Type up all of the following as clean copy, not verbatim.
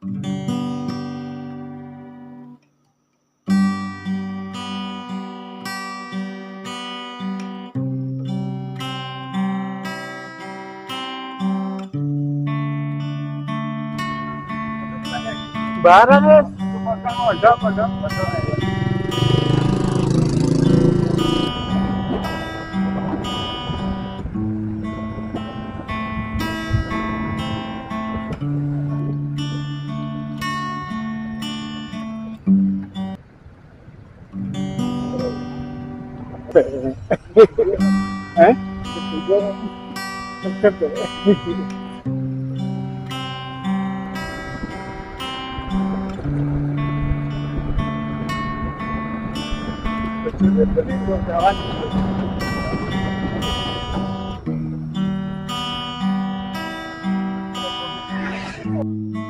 Barang ya, modal. Eh?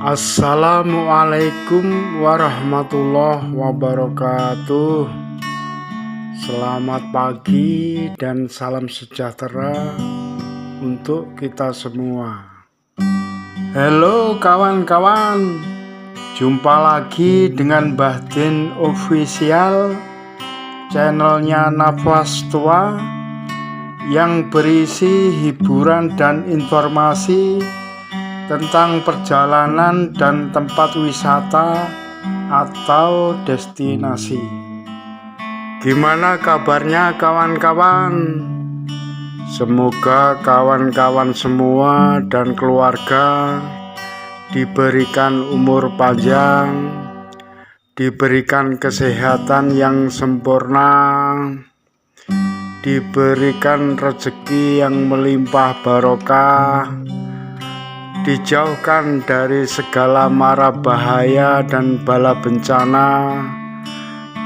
Assalamualaikum warahmatullahi wabarakatuh. Selamat pagi dan salam sejahtera untuk kita semua. Halo kawan-kawan, jumpa lagi dengan Mbah Din Official, channelnya Nafas Tua, yang berisi hiburan dan informasi tentang perjalanan dan tempat wisata atau destinasi. Gimana kabarnya kawan-kawan? Semoga kawan-kawan semua dan keluarga diberikan umur panjang, diberikan kesehatan yang sempurna, diberikan rezeki yang melimpah barokah, dijauhkan dari segala mara bahaya dan bala bencana,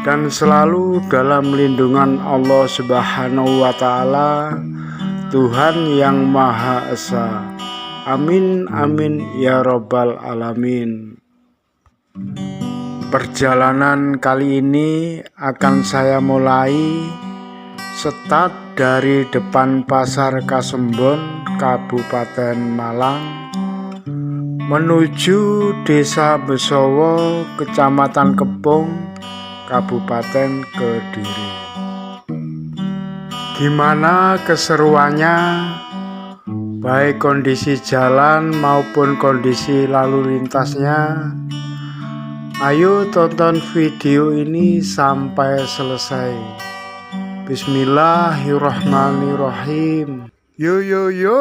dan selalu dalam lindungan Allah Subhanahu wa Ta'ala, Tuhan yang Maha Esa. Amin amin ya Rabbal alamin. Perjalanan kali ini akan saya mulai start dari depan Pasar Kasembon, Kabupaten Malang, menuju Desa Besowo, Kecamatan Kepung, Kabupaten Kediri. Gimana keseruannya, baik kondisi jalan maupun kondisi lalu lintasnya? Ayo tonton video ini sampai selesai. Bismillahirrahmanirrahim. Yo yo yo.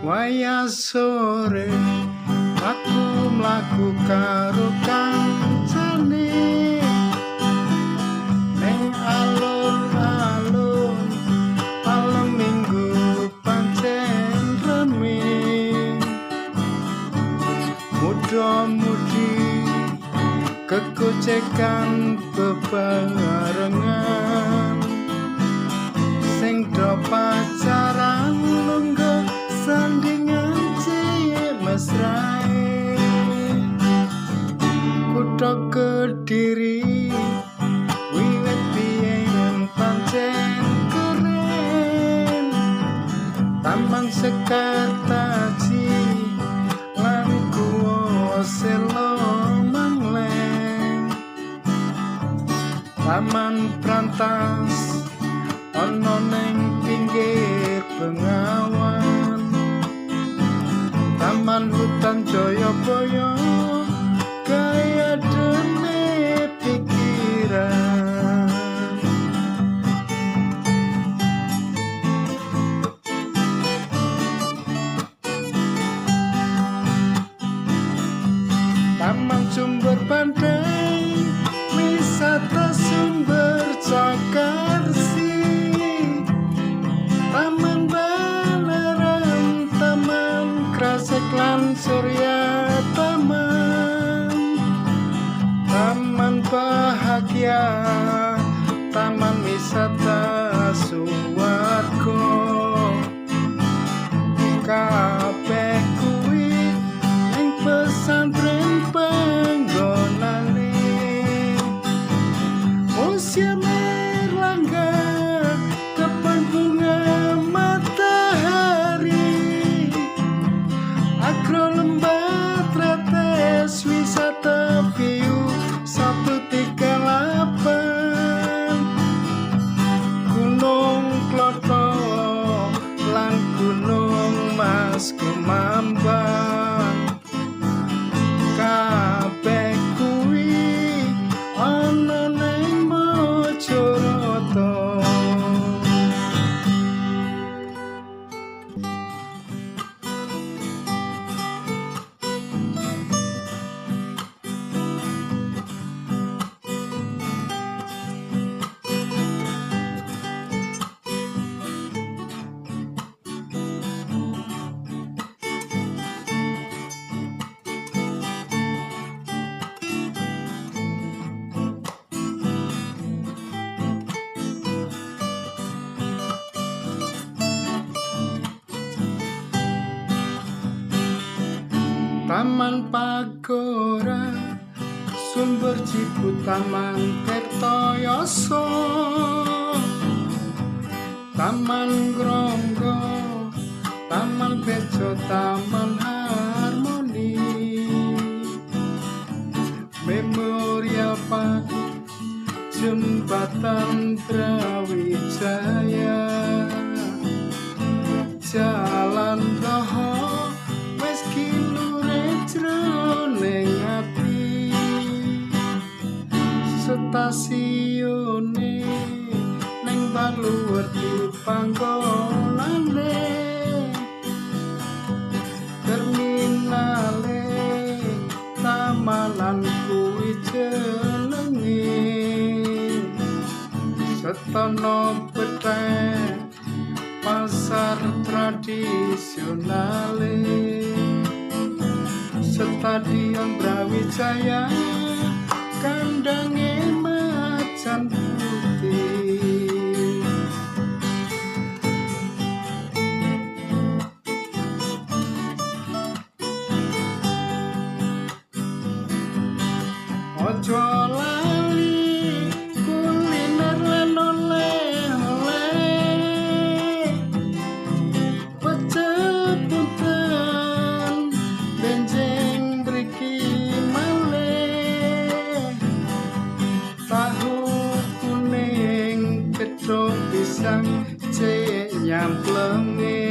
Waya sore aku mlaku karo kancane neng alun-alun, malam minggu pancen rame, muda-mudi kegocekan bebarengan, sing do pacaran lungguh sandingan cilik mesrae. Kutha Kediri wiwit biyen pancen keren, Taman Sekartaji lan Guwa Selo Mangleng, Taman Brantas ana ning pinggir Bengawan, Taman Hutan Jayabaya kaya dene pikiran. Taman Sumber Pandai, wisata sumber Cakarsi, Taman Balerang, Taman Krasek lan Surya Taman, Taman Bahagia, Taman Wisata Suwargo, kabeh kuwi ning pesantren Pengajian. Taman Pagora, Sumber Cibut, Taman Tirtoyoso, Taman Gronggo, Taman Bejo, Taman Harmoni, Memorial Park, Jembatan Brawijaya, Jalan Roho, wes kilure jroning ati, stasiune ning Baluwerti panggonane, terminale Tamanan kuwi jenenge, Setono Pethek pasar tradisionale, Stadion Brawijaya kandange macan putih. Ojo lali kuliner lan oleh-oleh, pecel punten benjing mriki malih, tahu kuning gedhog pisang cek nyamplenge,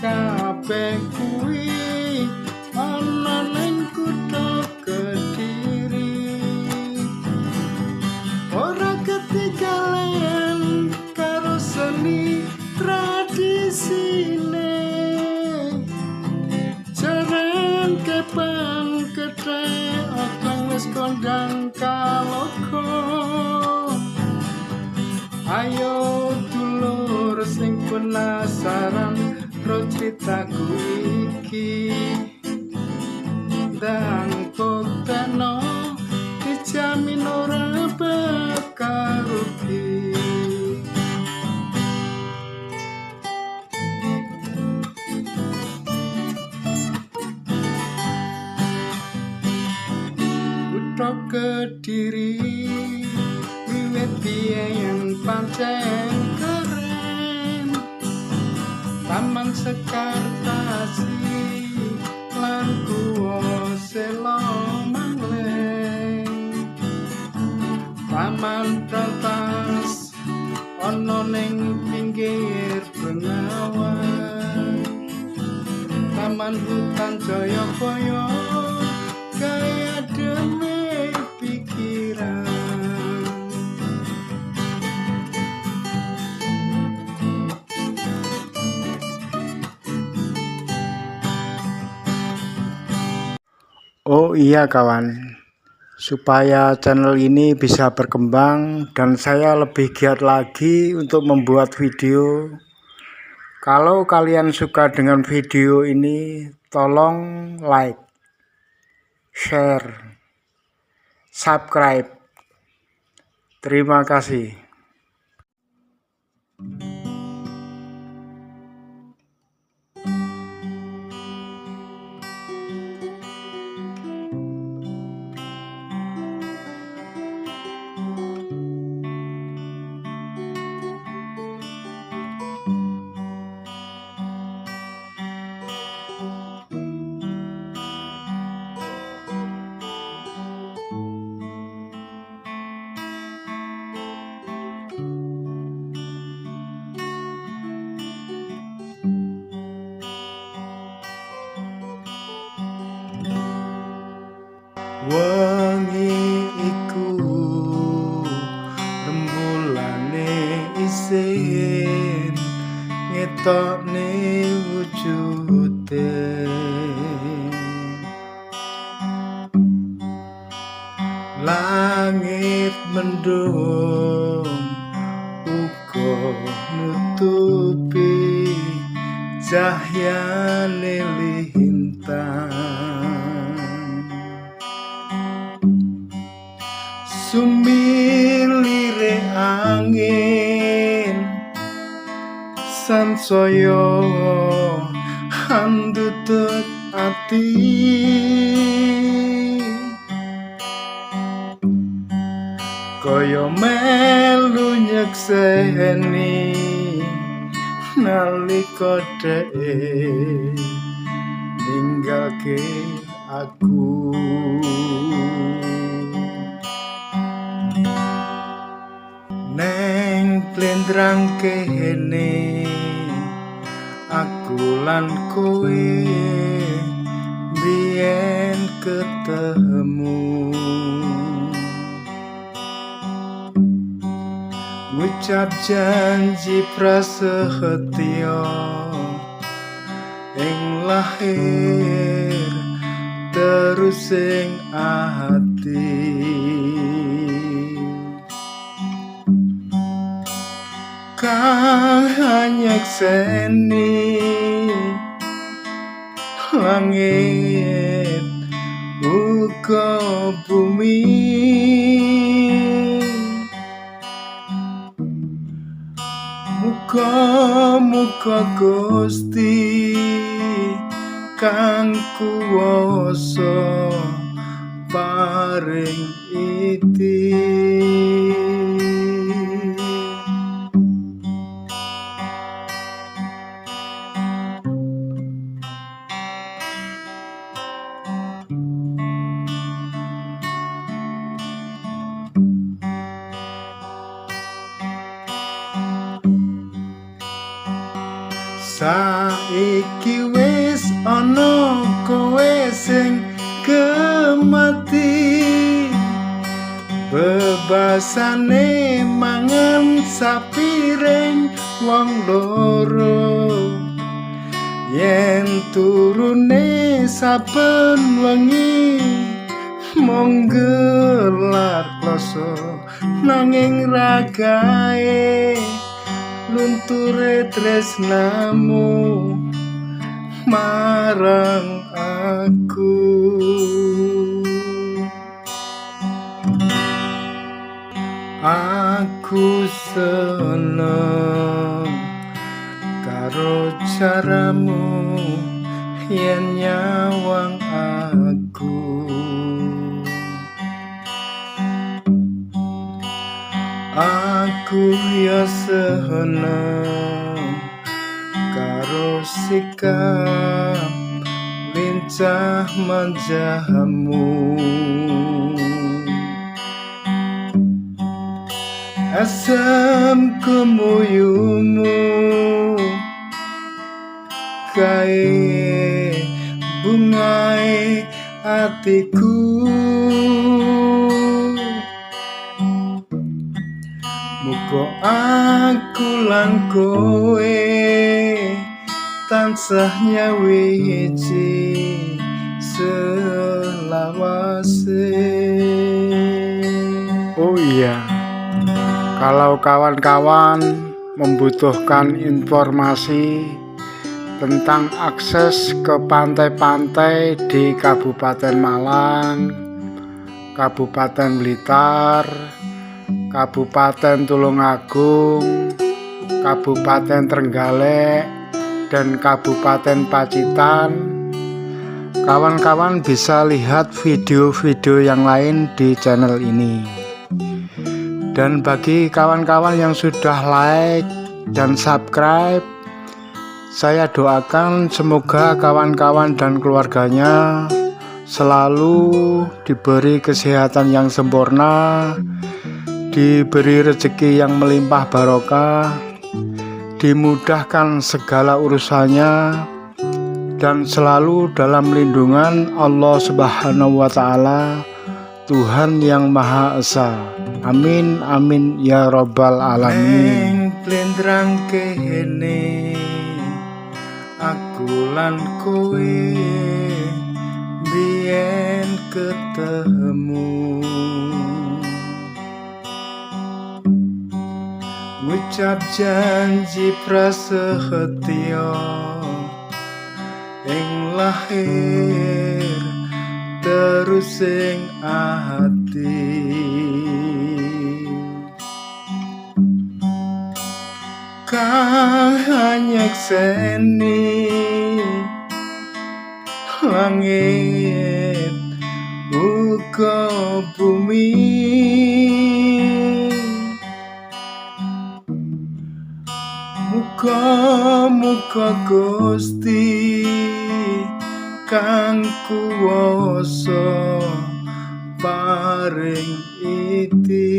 kabeh kuwi ana ning kutha Kediri. Ora ketinggalan karo seni tradisine, jaran kepang kethek okong wis kondang kaloka. Ayo dulur sing penasaran ro critaku iki, ndang kokteno dijamin ora bakal rugi. Kutha Kediri wiwit biyen pancen keren, Taman Sekartasi lan Guwa Sela Mangleng, Taman Rantas ana ning pinggir Bengawan, Taman Hutan Jayabaya kaya demi pikiran. Oh iya kawan, supaya channel ini bisa berkembang dan saya lebih giat lagi untuk membuat video. Kalau kalian suka dengan video ini, tolong like, share, subscribe. Terima kasih. Wengi iku rembulane isin ngetokne wujude, langit mendung uga nutupi cahyane lintang, sumilire angin sansaya handutut ati kaya melu nyekseni nalika dhek ninggalke aku. Neng plendrang kene aku lan kowe biyen ketemu, ngucap janji prasetyo ing lahir terus ing ati. Kang nyekseni langit uga bumi, muga-muga Gusti kang kuwasa paring iti. Saiki wis ana kowe sing kemati, bebasane mangan sapiring wong loro, yen turune saben wengi mung gelar kloso nanging ragae lunture tresnamu marang aku. Aku seneng karo caramu yen nyawang aku. Aku ya seneng karo sikap lincah manjamu, asam kemuyumu kae bungae atiku. Muga aku lan kowe tansah nyawiji selawase. Oh iya, kalau kawan-kawan membutuhkan informasi tentang akses ke pantai-pantai di Kabupaten Malang, Kabupaten Blitar, Kabupaten Tulungagung, Kabupaten Trenggalek, dan Kabupaten Pacitan, kawan-kawan bisa lihat video-video yang lain di channel ini. Dan bagi kawan-kawan yang sudah like dan subscribe, saya doakan semoga kawan-kawan dan keluarganya selalu diberi kesehatan yang sempurna, diberi rezeki yang melimpah barokah, dimudahkan segala urusannya, dan selalu dalam lindungan Allah Subhanahu wa Ta'ala, Tuhan yang Maha Esa. Amin amin ya robbal alamin. Plendrang kene aku lan kowe biyen ketemu, ngucap janji prasetyo ing lahir terus ing ati. Kang nyekseni langit uga bumi. Muga-muga Gusti kang kuwasa paring iti.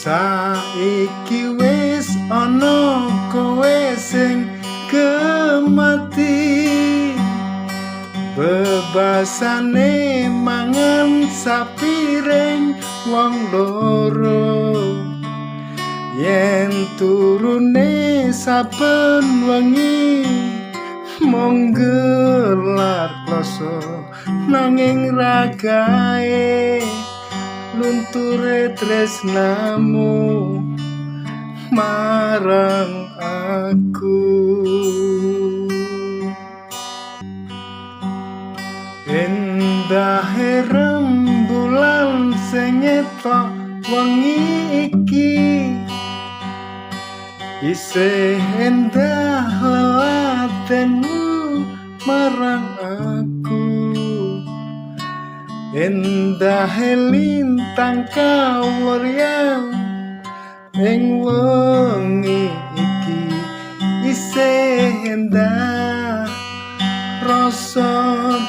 Saiki wis ana kowe sing gemati, bebasane mangan sapiring wong loro. Yen turune saben wengi mung gelar kloso, nanging ragae lunture tresnamu marang aku. Endahe rembulan sing ngetok wengi iki, isih endah lelatenmu marang aku. Endah lintang kawuryang ing wengi iki, isih endah rasa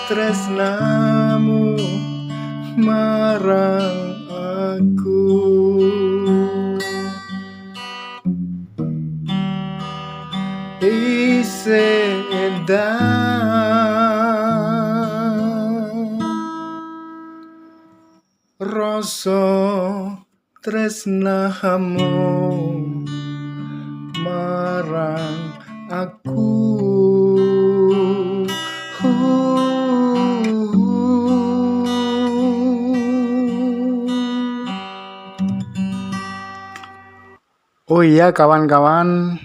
tresnamu marang aku. Isih endah rasa tresnamu marang aku. Oh iya kawan-kawan,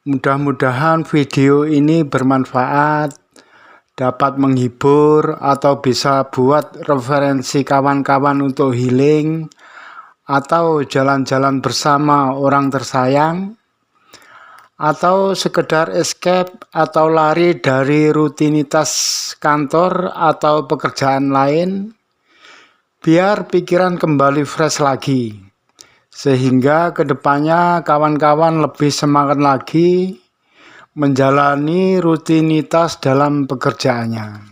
mudah-mudahan video ini bermanfaat, dapat menghibur atau bisa buat referensi kawan-kawan untuk healing atau jalan-jalan bersama orang tersayang, atau sekedar escape atau lari dari rutinitas kantor atau pekerjaan lain, biar pikiran kembali fresh lagi, sehingga kedepannya kawan-kawan lebih semangat lagi menjalani rutinitas dalam pekerjaannya.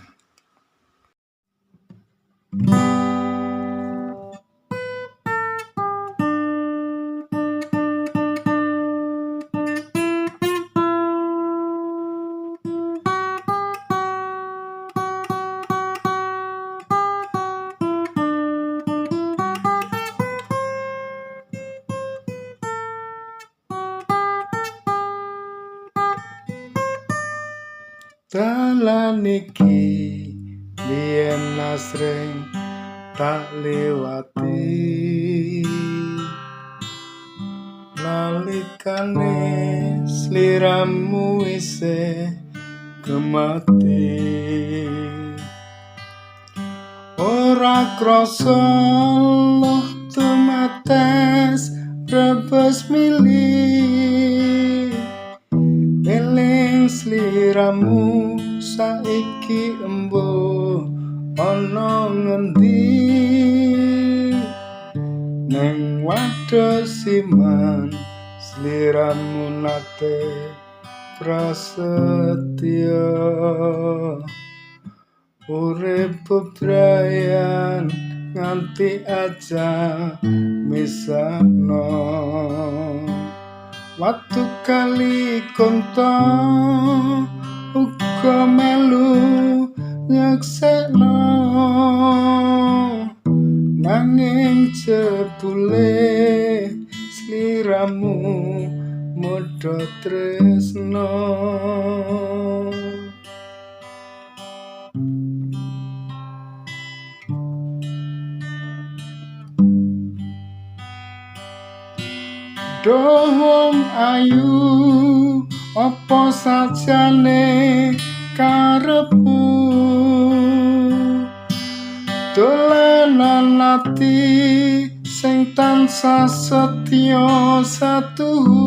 Dalan iki biyen asring tak liwati, nalikane sliramu isih gemati. Ora krasa loh tumates rebes milih, eling sliramu saiki embuh ana ngendi. Neng wates siman sliramu nate prasetya, urip bebrayan nganti aja misahno. Watu kali konto uga melu nyeksekno, nanging jebule sliramu modho tresno. Dohom ayu apa sajane karepmu, dolanan ati sing tansah setya satuhu,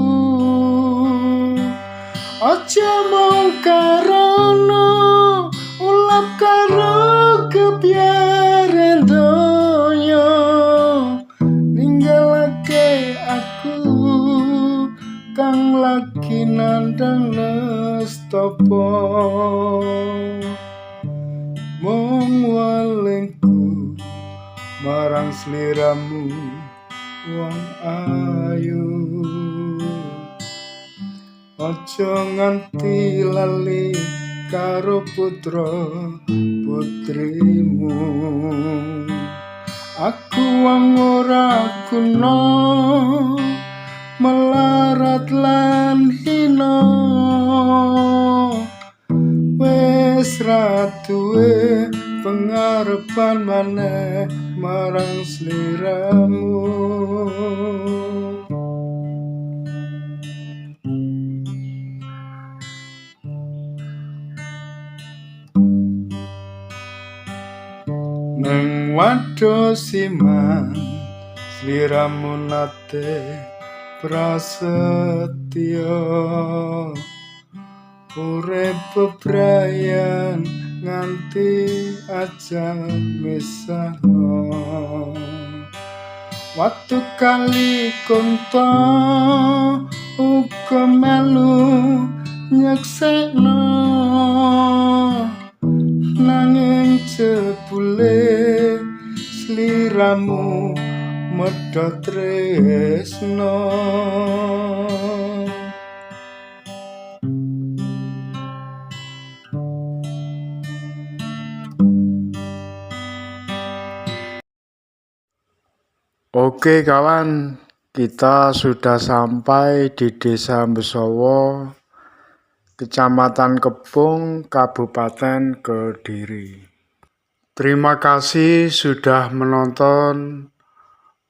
aja mung karana ulap karo kebyaren donya, ninggalake aku kang lagi nandang nestapa, mung walengku marang sliramu wong ayu, aja nganti lali karo putra putrimu. Aku wong ora guna melarat lan hina, wis ra duwe pengarepan maneh marang sliramu. Nang wados iman sliramu nate prasetya, urip bebrayan nganti ajal misahno, waktu kali kunta uga melu nyeksekno, nanging jebule sliramu medhot tresno. Oke kawan, kita sudah sampai di Desa Besowo, Kecamatan Kebung, Kabupaten Kediri. Terima kasih sudah menonton.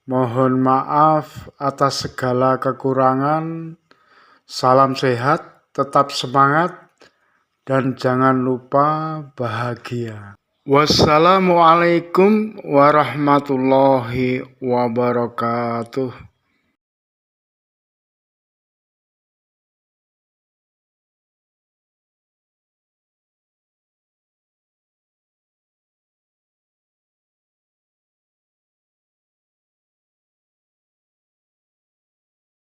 Mohon maaf atas segala kekurangan. Salam sehat, tetap semangat, dan jangan lupa bahagia. Wassalamualaikum warahmatullahi wabarakatuh.